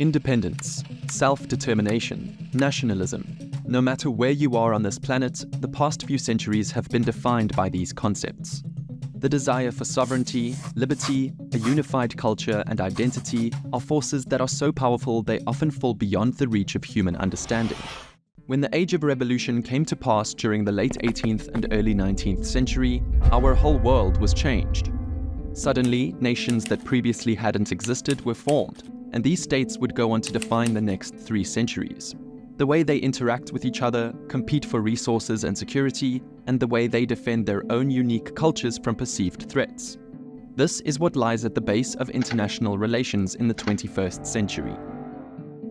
Independence, self-determination, nationalism. No matter where you are on this planet, the past few centuries have been defined by these concepts. The desire for sovereignty, liberty, a unified culture, and identity are forces that are so powerful they often fall beyond the reach of human understanding. When the Age of Revolution came to pass during the late 18th and early 19th century, our whole world was changed. Suddenly, nations that previously hadn't existed were formed, and these states would go on to define the next 3 centuries. The way they interact with each other, compete for resources and security, and the way they defend their own unique cultures from perceived threats. This is what lies at the base of international relations in the 21st century.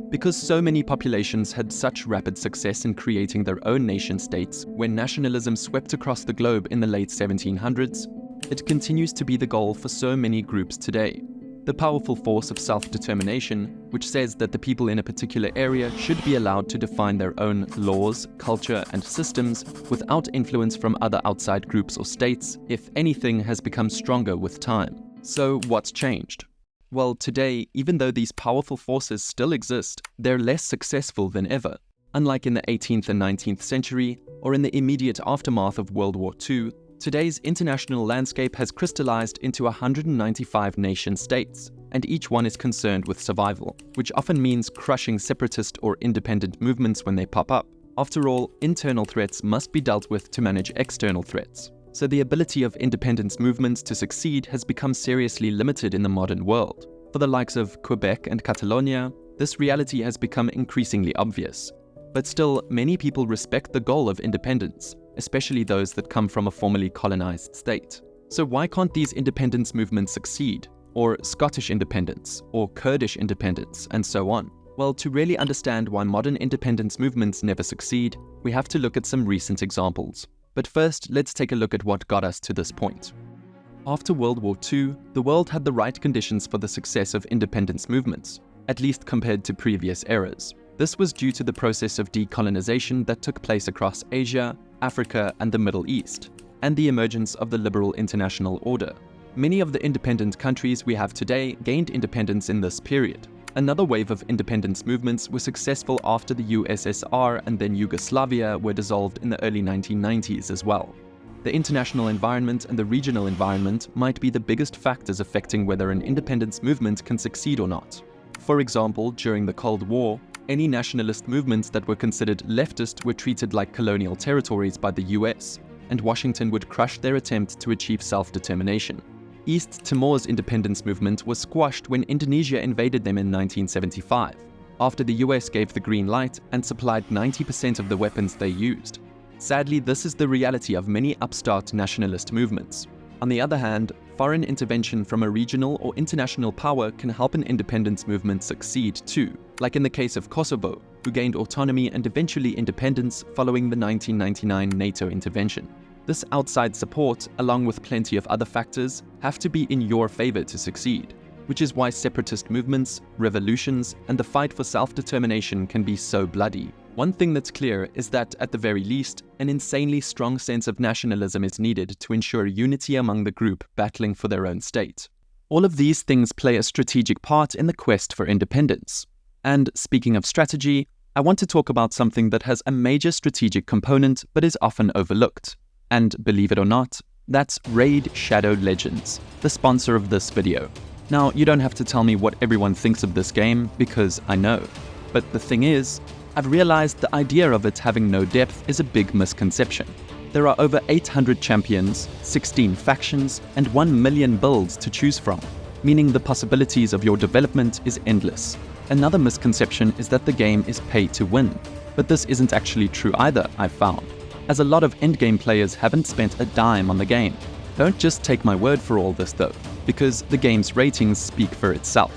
Because so many populations had such rapid success in creating their own nation-states when nationalism swept across the globe in the late 1700s, it continues to be the goal for so many groups today. The powerful force of self-determination, which says that the people in a particular area should be allowed to define their own laws, culture, and systems without influence from other outside groups or states, if anything, has become stronger with time. So what's changed? Well, today, even though these powerful forces still exist, they're less successful than ever. Unlike in the 18th and 19th century, or in the immediate aftermath of World War II, today's international landscape has crystallized into 195 nation-states, and each one is concerned with survival, which often means crushing separatist or independent movements when they pop up. After all, internal threats must be dealt with to manage external threats. So the ability of independence movements to succeed has become seriously limited in the modern world. For the likes of Quebec and Catalonia, this reality has become increasingly obvious. But still, many people respect the goal of independence, especially those that come from a formerly colonized state. So why can't these independence movements succeed? Or Scottish independence, or Kurdish independence, and so on? Well, to really understand why modern independence movements never succeed, we have to look at some recent examples. But first, let's take a look at what got us to this point. After World War II, the world had the right conditions for the success of independence movements, at least compared to previous eras. This was due to the process of decolonization that took place across Asia, Africa, and the Middle East, and the emergence of the liberal international order. Many of the independent countries we have today gained independence in this period. Another wave of independence movements was successful after the USSR and then Yugoslavia were dissolved in the early 1990s as well. The international environment and the regional environment might be the biggest factors affecting whether an independence movement can succeed or not. For example, during the Cold War, any nationalist movements that were considered leftist were treated like colonial territories by the US, and Washington would crush their attempt to achieve self-determination. East Timor's independence movement was squashed when Indonesia invaded them in 1975, after the US gave the green light and supplied 90% of the weapons they used. Sadly, this is the reality of many upstart nationalist movements. On the other hand, foreign intervention from a regional or international power can help an independence movement succeed too, like in the case of Kosovo, who gained autonomy and eventually independence following the 1999 NATO intervention. This outside support, along with plenty of other factors, have to be in your favor to succeed, which is why separatist movements, revolutions, and the fight for self-determination can be so bloody. One thing that's clear is that, at the very least, an insanely strong sense of nationalism is needed to ensure unity among the group battling for their own state. All of these things play a strategic part in the quest for independence. And speaking of strategy, I want to talk about something that has a major strategic component but is often overlooked. And believe it or not, that's Raid Shadow Legends, the sponsor of this video. Now, you don't have to tell me what everyone thinks of this game, because I know. But the thing is, I've realized the idea of it having no depth is a big misconception. There are over 800 champions, 16 factions, and 1 million builds to choose from, meaning the possibilities of your development is endless. Another misconception is that the game is pay to win, but this isn't actually true either, I've found, as a lot of endgame players haven't spent a dime on the game. Don't just take my word for all this though, because the game's ratings speak for itself.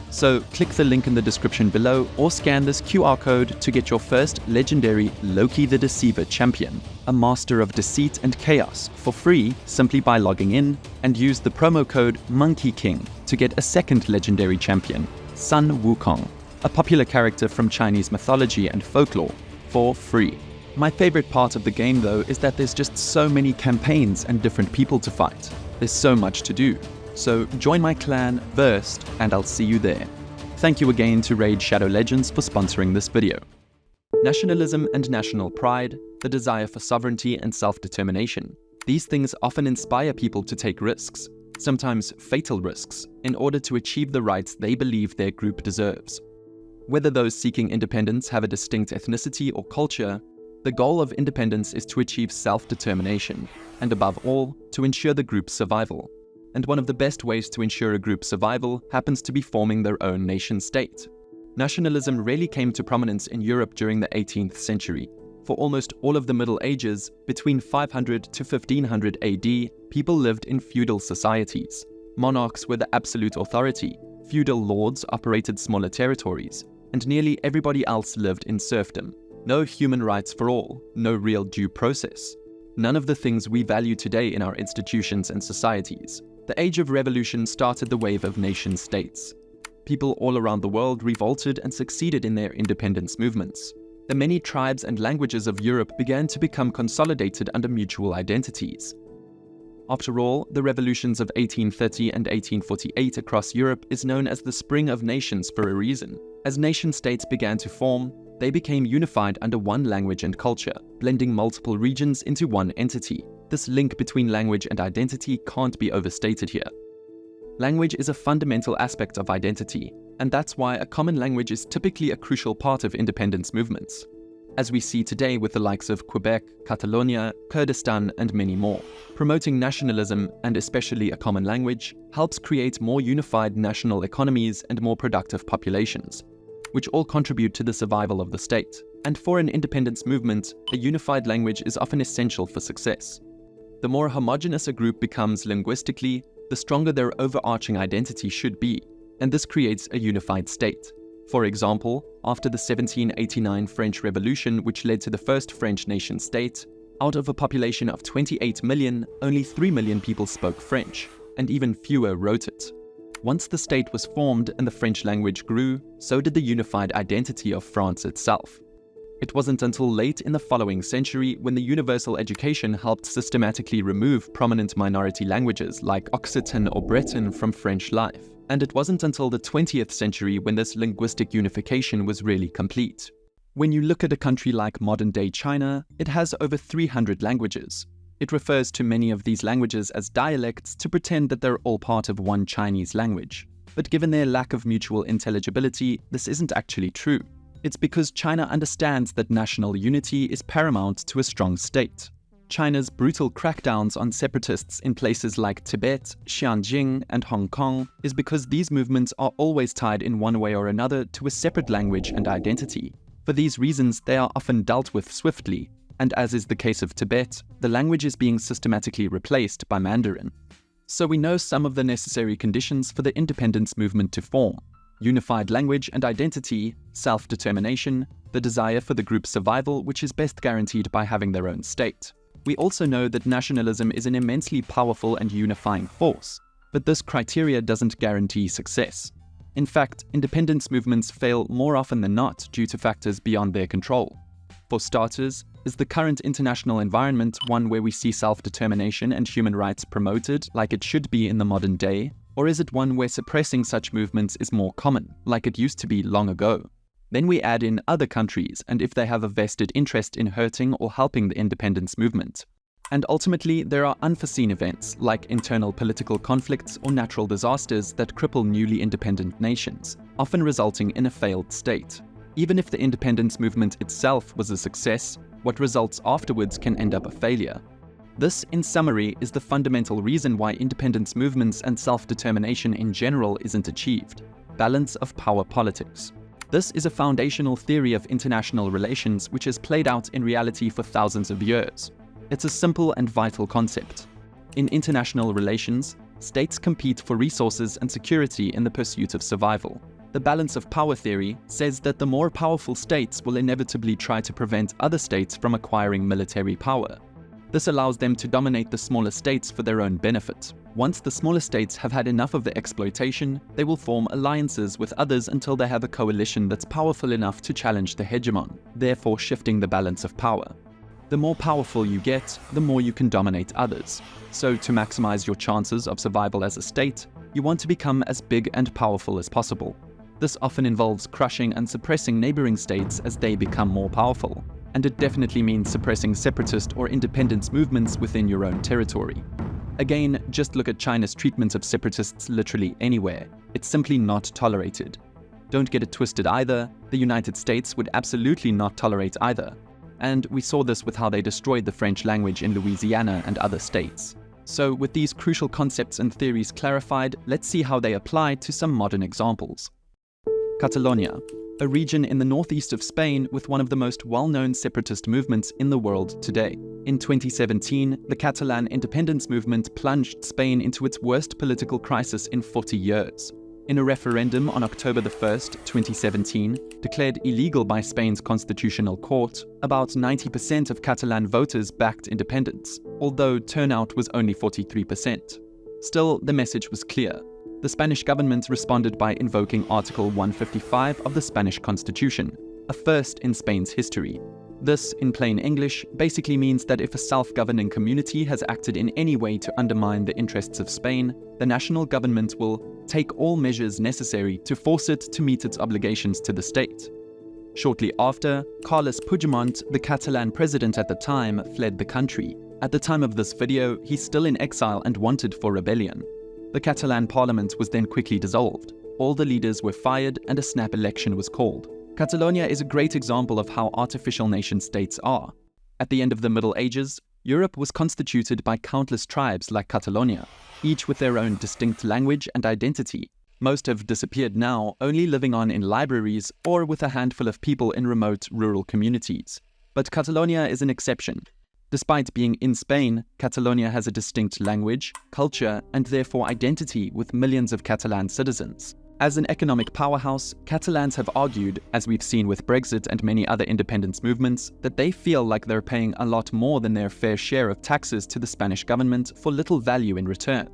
So click the link in the description below or scan this QR code to get your first legendary Loki the Deceiver champion, a master of deceit and chaos, for free simply by logging in, and use the promo code Monkey King to get a second legendary champion, Sun Wukong, a popular character from Chinese mythology and folklore, for free. My favorite part of the game though is that there's just so many campaigns and different people to fight. There's so much to do. So join my clan first and I'll see you there. Thank you again to Raid Shadow Legends for sponsoring this video. Nationalism and national pride, the desire for sovereignty and self-determination. These things often inspire people to take risks, sometimes fatal risks, in order to achieve the rights they believe their group deserves. Whether those seeking independence have a distinct ethnicity or culture, the goal of independence is to achieve self-determination, and above all, to ensure the group's survival. And one of the best ways to ensure a group's survival happens to be forming their own nation-state. Nationalism really came to prominence in Europe during the 18th century. For almost all of the Middle Ages, between 500 to 1500 AD, people lived in feudal societies. Monarchs were the absolute authority, feudal lords operated smaller territories, and nearly everybody else lived in serfdom. No human rights for all, no real due process. None of the things we value today in our institutions and societies. The Age of Revolution started the wave of nation-states. People all around the world revolted and succeeded in their independence movements. The many tribes and languages of Europe began to become consolidated under mutual identities. After all, the revolutions of 1830 and 1848 across Europe is known as the Spring of Nations for a reason. As nation-states began to form, they became unified under one language and culture, blending multiple regions into one entity. This link between language and identity can't be overstated here. Language is a fundamental aspect of identity, and that's why a common language is typically a crucial part of independence movements, as we see today with the likes of Quebec, Catalonia, Kurdistan, and many more. Promoting nationalism, and especially a common language, helps create more unified national economies and more productive populations, which all contribute to the survival of the state. And for an independence movement, a unified language is often essential for success. The more homogeneous a group becomes linguistically, the stronger their overarching identity should be, and this creates a unified state. For example, after the 1789 French Revolution, which led to the first French nation-state, out of a population of 28 million, only 3 million people spoke French, and even fewer wrote it. Once the state was formed and the French language grew, so did the unified identity of France itself. It wasn't until late in the following century when the universal education helped systematically remove prominent minority languages like Occitan or Breton from French life. And it wasn't until the 20th century when this linguistic unification was really complete. When you look at a country like modern-day China, it has over 300 languages. It refers to many of these languages as dialects to pretend that they're all part of one Chinese language. But given their lack of mutual intelligibility, this isn't actually true. It's because China understands that national unity is paramount to a strong state. China's brutal crackdowns on separatists in places like Tibet, Xinjiang, and Hong Kong is because these movements are always tied in one way or another to a separate language and identity. For these reasons, they are often dealt with swiftly, and as is the case of Tibet, the language is being systematically replaced by Mandarin. So we know some of the necessary conditions for the independence movement to form: unified language and identity, self-determination, the desire for the group's survival, which is best guaranteed by having their own state. We also know that nationalism is an immensely powerful and unifying force, but this criteria doesn't guarantee success. In fact, independence movements fail more often than not due to factors beyond their control. For starters, is the current international environment one where we see self-determination and human rights promoted like it should be in the modern day, or is it one where suppressing such movements is more common, like it used to be long ago? Then we add in other countries and if they have a vested interest in hurting or helping the independence movement. And ultimately, there are unforeseen events like internal political conflicts or natural disasters that cripple newly independent nations, often resulting in a failed state. Even if the independence movement itself was a success, what results afterwards can end up a failure. This, in summary, is the fundamental reason why independence movements and self-determination in general isn't achieved: balance of power politics. This is a foundational theory of international relations which has played out in reality for thousands of years. It's a simple and vital concept. In international relations, states compete for resources and security in the pursuit of survival. The balance of power theory says that the more powerful states will inevitably try to prevent other states from acquiring military power. This allows them to dominate the smaller states for their own benefit. Once the smaller states have had enough of the exploitation, they will form alliances with others until they have a coalition that's powerful enough to challenge the hegemon, therefore shifting the balance of power. The more powerful you get, the more you can dominate others. So to maximize your chances of survival as a state, you want to become as big and powerful as possible. This often involves crushing and suppressing neighboring states as they become more powerful. And it definitely means suppressing separatist or independence movements within your own territory. Again, just look at China's treatment of separatists literally anywhere. It's simply not tolerated. Don't get it twisted either, the United States would absolutely not tolerate either. And we saw this with how they destroyed the French language in Louisiana and other states. So with these crucial concepts and theories clarified, let's see how they apply to some modern examples. Catalonia, a region in the northeast of Spain with one of the most well-known separatist movements in the world today. In 2017, the Catalan independence movement plunged Spain into its worst political crisis in 40 years. In a referendum on October 1st, 2017, declared illegal by Spain's constitutional court, about 90% of Catalan voters backed independence, although turnout was only 43%. Still, the message was clear. The Spanish government responded by invoking Article 155 of the Spanish Constitution, a first in Spain's history. This, in plain English, basically means that if a self-governing community has acted in any way to undermine the interests of Spain, the national government will take all measures necessary to force it to meet its obligations to the state. Shortly after, Carles Puigdemont, the Catalan president at the time, fled the country. At the time of this video, he's still in exile and wanted for rebellion. The Catalan parliament was then quickly dissolved. All the leaders were fired and a snap election was called. Catalonia is a great example of how artificial nation-states are. At the end of the Middle Ages, Europe was constituted by countless tribes like Catalonia, each with their own distinct language and identity. Most have disappeared now, only living on in libraries or with a handful of people in remote rural communities. But Catalonia is an exception. Despite being in Spain, Catalonia has a distinct language, culture, and therefore identity with millions of Catalan citizens. As an economic powerhouse, Catalans have argued, as we've seen with Brexit and many other independence movements, that they feel like they're paying a lot more than their fair share of taxes to the Spanish government for little value in return.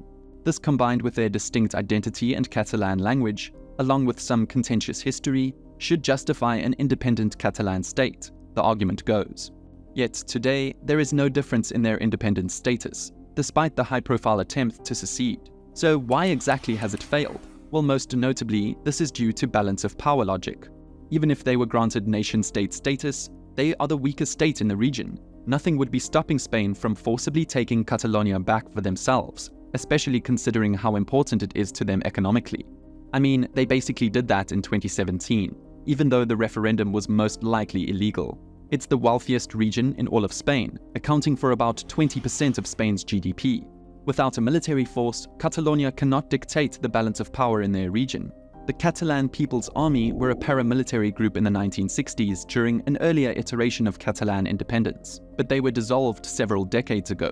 This, combined with their distinct identity and Catalan language, along with some contentious history, should justify an independent Catalan state, the argument goes. Yet today, there is no difference in their independent status, despite the high-profile attempt to secede. So why exactly has it failed? Well, most notably, this is due to balance of power logic. Even if they were granted nation-state status, they are the weakest state in the region. Nothing would be stopping Spain from forcibly taking Catalonia back for themselves, especially considering how important it is to them economically. I mean, they basically did that in 2017, even though the referendum was most likely illegal. It's the wealthiest region in all of Spain, accounting for about 20% of Spain's GDP. Without a military force, Catalonia cannot dictate the balance of power in their region. The Catalan People's Army were a paramilitary group in the 1960s during an earlier iteration of Catalan independence, but they were dissolved several decades ago.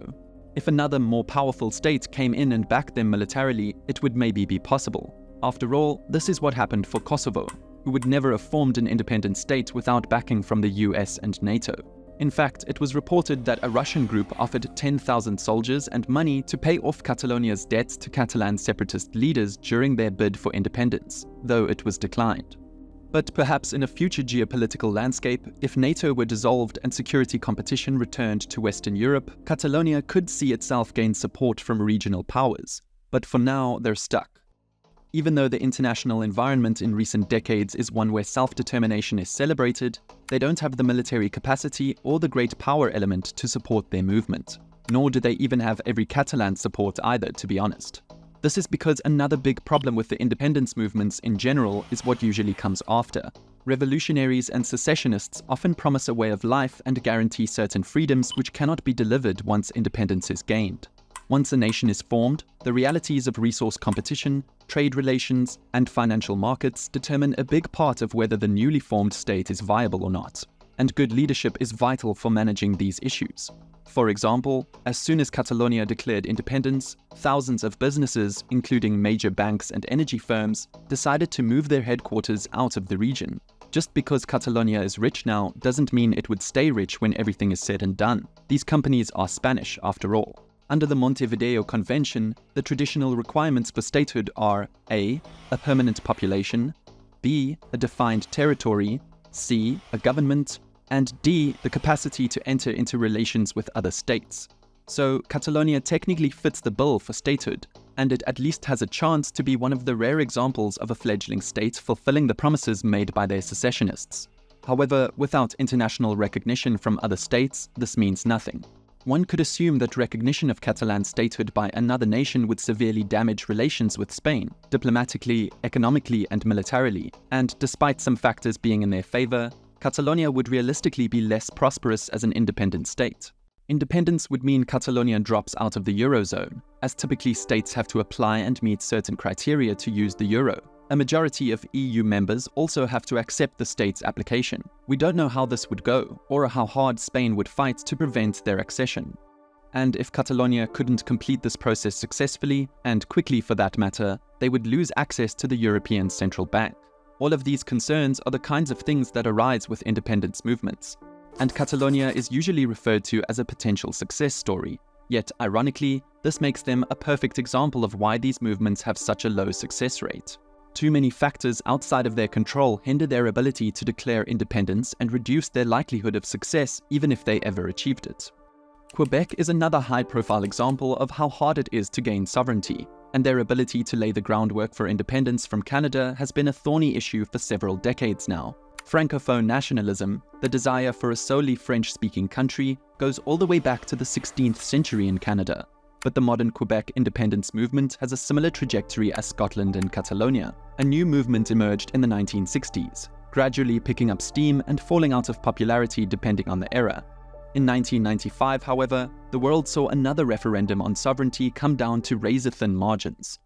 If another more powerful state came in and backed them militarily, it would maybe be possible. After all, this is what happened for Kosovo, who would never have formed an independent state without backing from the US and NATO. In fact, it was reported that a Russian group offered 10,000 soldiers and money to pay off Catalonia's debt to Catalan separatist leaders during their bid for independence, though it was declined. But perhaps in a future geopolitical landscape, if NATO were dissolved and security competition returned to Western Europe, Catalonia could see itself gain support from regional powers. But for now, they're stuck. Even though the international environment in recent decades is one where self-determination is celebrated, they don't have the military capacity or the great power element to support their movement. Nor do they even have every Catalan support either, to be honest. This is because another big problem with the independence movements in general is what usually comes after. Revolutionaries and secessionists often promise a way of life and guarantee certain freedoms which cannot be delivered once independence is gained. Once a nation is formed, the realities of resource competition, trade relations, and financial markets determine a big part of whether the newly formed state is viable or not. And good leadership is vital for managing these issues. For example, as soon as Catalonia declared independence, thousands of businesses, including major banks and energy firms, decided to move their headquarters out of the region. Just because Catalonia is rich now doesn't mean it would stay rich when everything is said and done. These companies are Spanish, after all. Under the Montevideo Convention, the traditional requirements for statehood are A. a permanent population, B. a defined territory, C. a government, and D. the capacity to enter into relations with other states. So Catalonia technically fits the bill for statehood, and it at least has a chance to be one of the rare examples of a fledgling state fulfilling the promises made by their secessionists. However, without international recognition from other states, this means nothing. One could assume that recognition of Catalan statehood by another nation would severely damage relations with Spain, diplomatically, economically, and militarily, and despite some factors being in their favor, Catalonia would realistically be less prosperous as an independent state. Independence would mean Catalonia drops out of the Eurozone, as typically states have to apply and meet certain criteria to use the euro. A majority of EU members also have to accept the state's application. We don't know how this would go, or how hard Spain would fight to prevent their accession. And if Catalonia couldn't complete this process successfully, and quickly for that matter, they would lose access to the European Central Bank. All of these concerns are the kinds of things that arise with independence movements. And Catalonia is usually referred to as a potential success story. Yet, ironically, this makes them a perfect example of why these movements have such a low success rate. Too many factors outside of their control hinder their ability to declare independence and reduce their likelihood of success even if they ever achieved it. Quebec is another high-profile example of how hard it is to gain sovereignty, and their ability to lay the groundwork for independence from Canada has been a thorny issue for several decades now. Francophone nationalism, the desire for a solely French-speaking country, goes all the way back to the 16th century in Canada. But the modern Quebec independence movement has a similar trajectory as Scotland and Catalonia. A new movement emerged in the 1960s, gradually picking up steam and falling out of popularity depending on the era. In 1995, however, the world saw another referendum on sovereignty come down to razor-thin margins.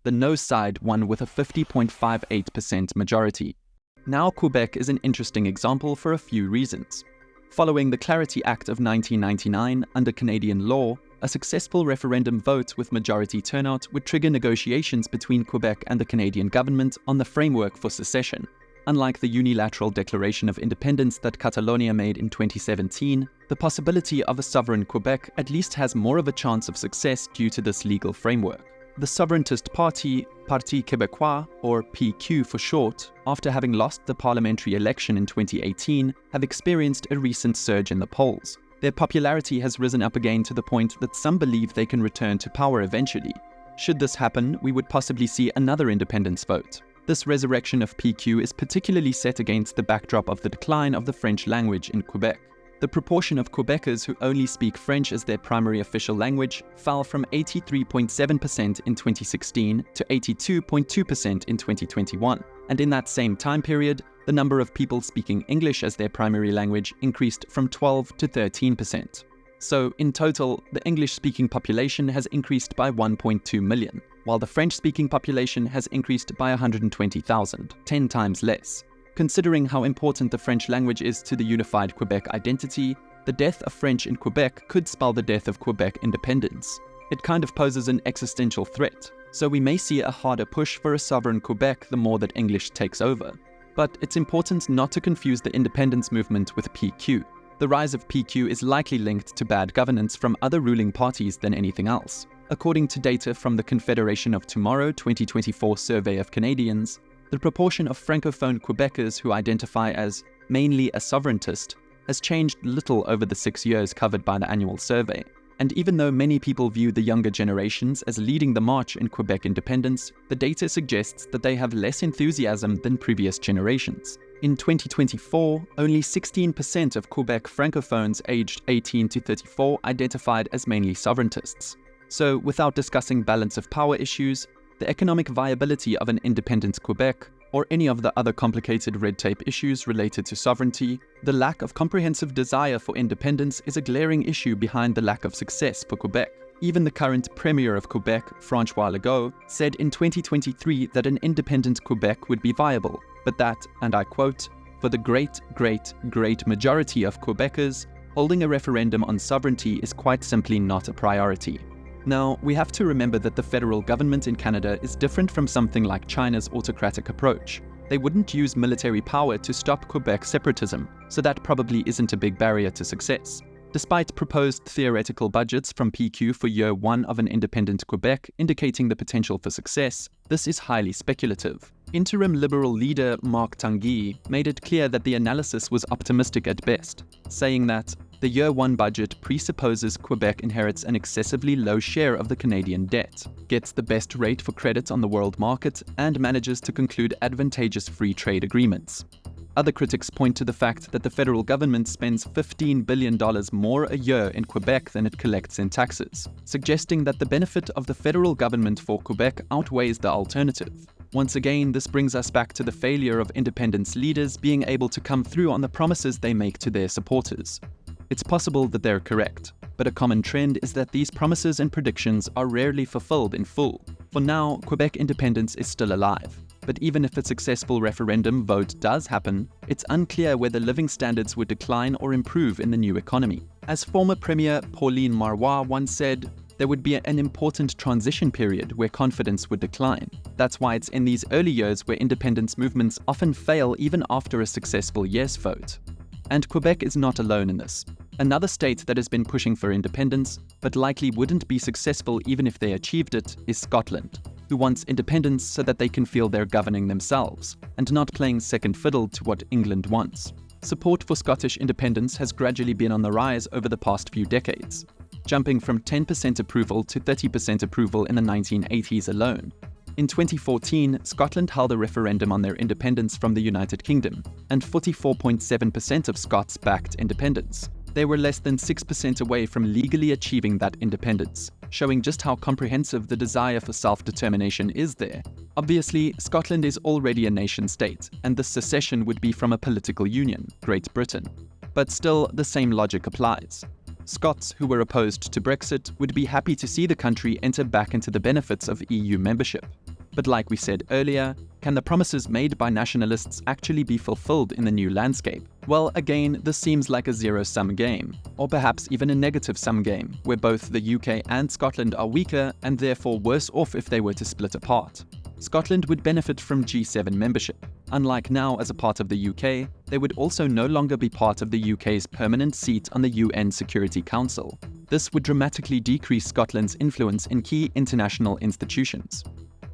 The no side won with a 50.58% majority. Now Quebec is an interesting example for a few reasons. Following the Clarity Act of 1999 under Canadian law, a successful referendum vote with majority turnout would trigger negotiations between Quebec and the Canadian government on the framework for secession. Unlike the unilateral declaration of independence that Catalonia made in 2017, the possibility of a sovereign Quebec at least has more of a chance of success due to this legal framework. The sovereigntist party, Parti Québécois, or PQ for short, after having lost the parliamentary election in 2018, have experienced a recent surge in the polls. Their popularity has risen up again to the point that some believe they can return to power eventually. Should this happen, we would possibly see another independence vote. This resurrection of PQ is particularly set against the backdrop of the decline of the French language in Quebec. The proportion of Quebecers who only speak French as their primary official language fell from 83.7% in 2016 to 82.2% in 2021. And in that same time period, the number of people speaking English as their primary language increased from 12 to 13%. So, in total, the English-speaking population has increased by 1.2 million, while the French-speaking population has increased by 120,000, 10 times less. Considering how important the French language is to the unified Quebec identity, the death of French in Quebec could spell the death of Quebec independence. It kind of poses an existential threat, so we may see a harder push for a sovereign Quebec the more that English takes over. But it's important not to confuse the independence movement with PQ. The rise of PQ is likely linked to bad governance from other ruling parties than anything else. According to data from the Confederation of Tomorrow 2024 survey of Canadians, the proportion of Francophone Quebecers who identify as mainly a sovereigntist has changed little over the 6 years covered by the annual survey. And even though many people view the younger generations as leading the march in Quebec independence, the data suggests that they have less enthusiasm than previous generations. In 2024, only 16% of Quebec Francophones aged 18 to 34 identified as mainly sovereigntists. So, without discussing balance of power issues, the economic viability of an independent Quebec, or any of the other complicated red tape issues related to sovereignty, the lack of comprehensive desire for independence is a glaring issue behind the lack of success for Quebec. Even the current Premier of Quebec, François Legault, said in 2023 that an independent Quebec would be viable, but that, and I quote, "For the great majority of Quebecers, holding a referendum on sovereignty is quite simply not a priority." Now, we have to remember that the federal government in Canada is different from something like China's autocratic approach. They wouldn't use military power to stop Quebec separatism, so that probably isn't a big barrier to success. Despite proposed theoretical budgets from PQ for year one of an independent Quebec indicating the potential for success, this is highly speculative. Interim Liberal leader Marc Tanguy made it clear that the analysis was optimistic at best, saying that, The Year 1 budget presupposes Quebec inherits an excessively low share of the Canadian debt, gets the best rate for credit on the world market, and manages to conclude advantageous free trade agreements. Other critics point to the fact that the federal government spends $15 billion more a year in Quebec than it collects in taxes, suggesting that the benefit of the federal government for Quebec outweighs the alternative. Once again, this brings us back to the failure of independence leaders being able to come through on the promises they make to their supporters. It's possible that they're correct, but a common trend is that these promises and predictions are rarely fulfilled in full. For now, Quebec independence is still alive, but even if a successful referendum vote does happen, it's unclear whether living standards would decline or improve in the new economy. As former Premier Pauline Marois once said, there would be an important transition period where confidence would decline. That's why it's in these early years where independence movements often fail even after a successful yes vote. And Quebec is not alone in this. Another state that has been pushing for independence, but likely wouldn't be successful even if they achieved it, is Scotland, who wants independence so that they can feel they're governing themselves, and not playing second fiddle to what England wants. Support for Scottish independence has gradually been on the rise over the past few decades, jumping from 10% approval to 30% approval in the 1980s alone. In 2014, Scotland held a referendum on their independence from the United Kingdom, and 44.7% of Scots backed independence. They were less than 6% away from legally achieving that independence, showing just how comprehensive the desire for self-determination is there. Obviously, Scotland is already a nation-state, and the secession would be from a political union, Great Britain. But still, the same logic applies. Scots who were opposed to Brexit would be happy to see the country enter back into the benefits of EU membership. But like we said earlier, can the promises made by nationalists actually be fulfilled in the new landscape? Well, again, this seems like a zero-sum game, or perhaps even a negative-sum game, where both the UK and Scotland are weaker and therefore worse off if they were to split apart. Scotland would benefit from G7 membership. Unlike now as a part of the UK, they would also no longer be part of the UK's permanent seat on the UN Security Council. This would dramatically decrease Scotland's influence in key international institutions.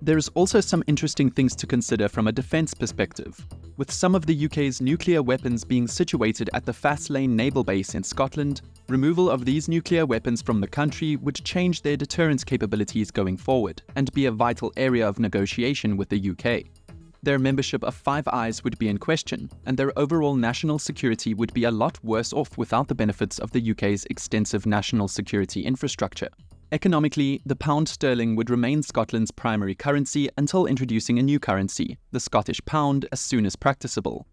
There's also some interesting things to consider from a defence perspective. With some of the UK's nuclear weapons being situated at the Faslane naval base in Scotland, removal of these nuclear weapons from the country would change their deterrence capabilities going forward and be a vital area of negotiation with the UK. Their membership of Five Eyes would be in question, and their overall national security would be a lot worse off without the benefits of the UK's extensive national security infrastructure. Economically, the pound sterling would remain Scotland's primary currency until introducing a new currency, the Scottish pound, as soon as practicable.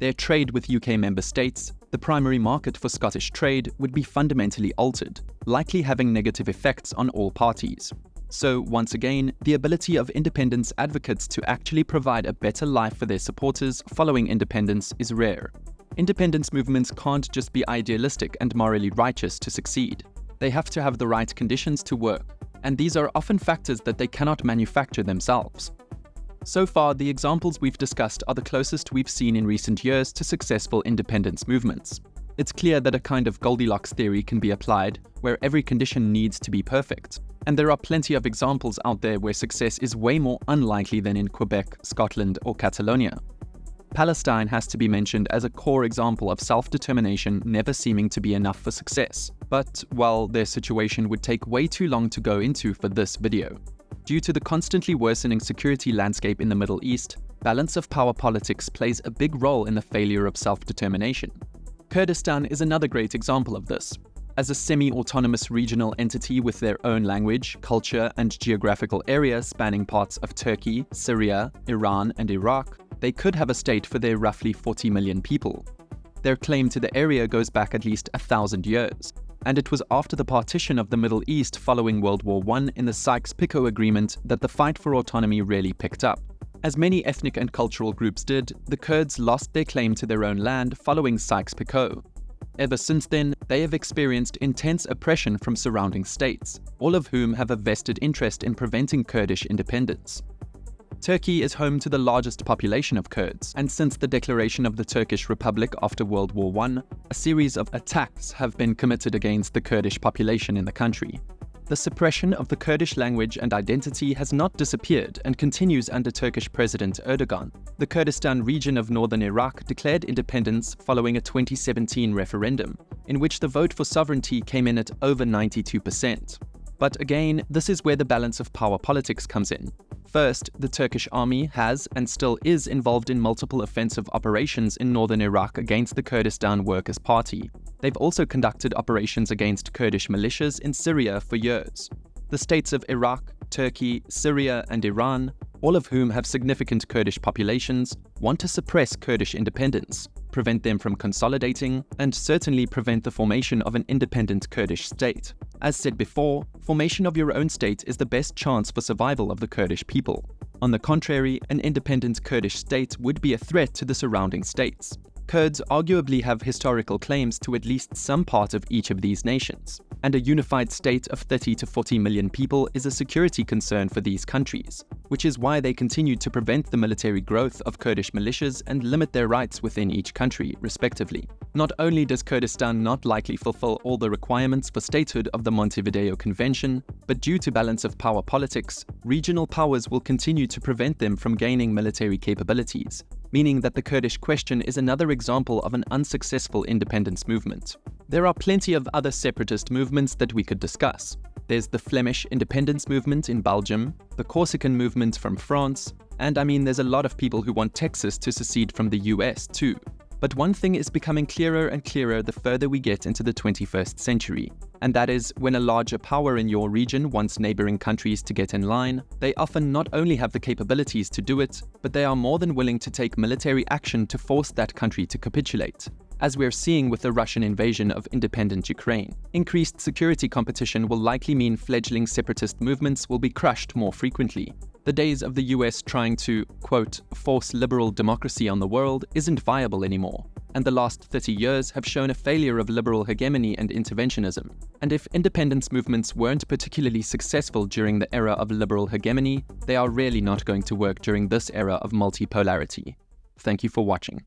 Their trade with UK member states, the primary market for Scottish trade, would be fundamentally altered, likely having negative effects on all parties. So, once again, the ability of independence advocates to actually provide a better life for their supporters following independence is rare. Independence movements can't just be idealistic and morally righteous to succeed. They have to have the right conditions to work, and these are often factors that they cannot manufacture themselves. So far, the examples we've discussed are the closest we've seen in recent years to successful independence movements. It's clear that a kind of Goldilocks theory can be applied, where every condition needs to be perfect. And there are plenty of examples out there where success is way more unlikely than in Quebec, Scotland, or Catalonia. Palestine has to be mentioned as a core example of self-determination never seeming to be enough for success. But, well, their situation would take way too long to go into for this video. Due to the constantly worsening security landscape in the Middle East, balance of power politics plays a big role in the failure of self-determination. Kurdistan is another great example of this. As a semi-autonomous regional entity with their own language, culture, and geographical area spanning parts of Turkey, Syria, Iran, and Iraq, they could have a state for their roughly 40 million people. Their claim to the area goes back at least 1,000 years, and it was after the partition of the Middle East following World War I in the Sykes-Picot Agreement that the fight for autonomy really picked up. As many ethnic and cultural groups did, the Kurds lost their claim to their own land following Sykes-Picot. Ever since then, they have experienced intense oppression from surrounding states, all of whom have a vested interest in preventing Kurdish independence. Turkey is home to the largest population of Kurds, and since the declaration of the Turkish Republic after World War I, a series of attacks have been committed against the Kurdish population in the country. The suppression of the Kurdish language and identity has not disappeared and continues under Turkish President Erdogan. The Kurdistan region of northern Iraq declared independence following a 2017 referendum, in which the vote for sovereignty came in at over 92%. But again, this is where the balance of power politics comes in. First, the Turkish army has and still is involved in multiple offensive operations in northern Iraq against the Kurdistan Workers' Party. They've also conducted operations against Kurdish militias in Syria for years. The states of Iraq, Turkey, Syria, and Iran, all of whom have significant Kurdish populations, want to suppress Kurdish independence, prevent them from consolidating, and certainly prevent the formation of an independent Kurdish state. As said before, formation of your own state is the best chance for survival of the Kurdish people. On the contrary, an independent Kurdish state would be a threat to the surrounding states. Kurds arguably have historical claims to at least some part of each of these nations, and a unified state of 30 to 40 million people is a security concern for these countries, which is why they continue to prevent the military growth of Kurdish militias and limit their rights within each country, respectively. Not only does Kurdistan not likely fulfill all the requirements for statehood of the Montevideo Convention, but due to balance of power politics, regional powers will continue to prevent them from gaining military capabilities, meaning that the Kurdish question is another example of an unsuccessful independence movement. There are plenty of other separatist movements that we could discuss. There's the Flemish independence movement in Belgium, the Corsican movement from France, and there's a lot of people who want Texas to secede from the US too. But one thing is becoming clearer and clearer the further we get into the 21st century, and that is when a larger power in your region wants neighboring countries to get in line, they often not only have the capabilities to do it, but they are more than willing to take military action to force that country to capitulate. As we're seeing with the Russian invasion of independent Ukraine, increased security competition will likely mean fledgling separatist movements will be crushed more frequently. The days of the US trying to, quote, force liberal democracy on the world isn't viable anymore, and the last 30 years have shown a failure of liberal hegemony and interventionism. And if independence movements weren't particularly successful during the era of liberal hegemony, they are really not going to work during this era of multipolarity. Thank you for watching.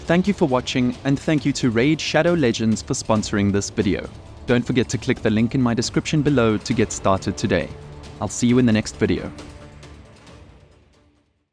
Thank you for watching, and thank you to Raid Shadow Legends for sponsoring this video. Don't forget to click the link in my description below to get started today. I'll see you in the next video.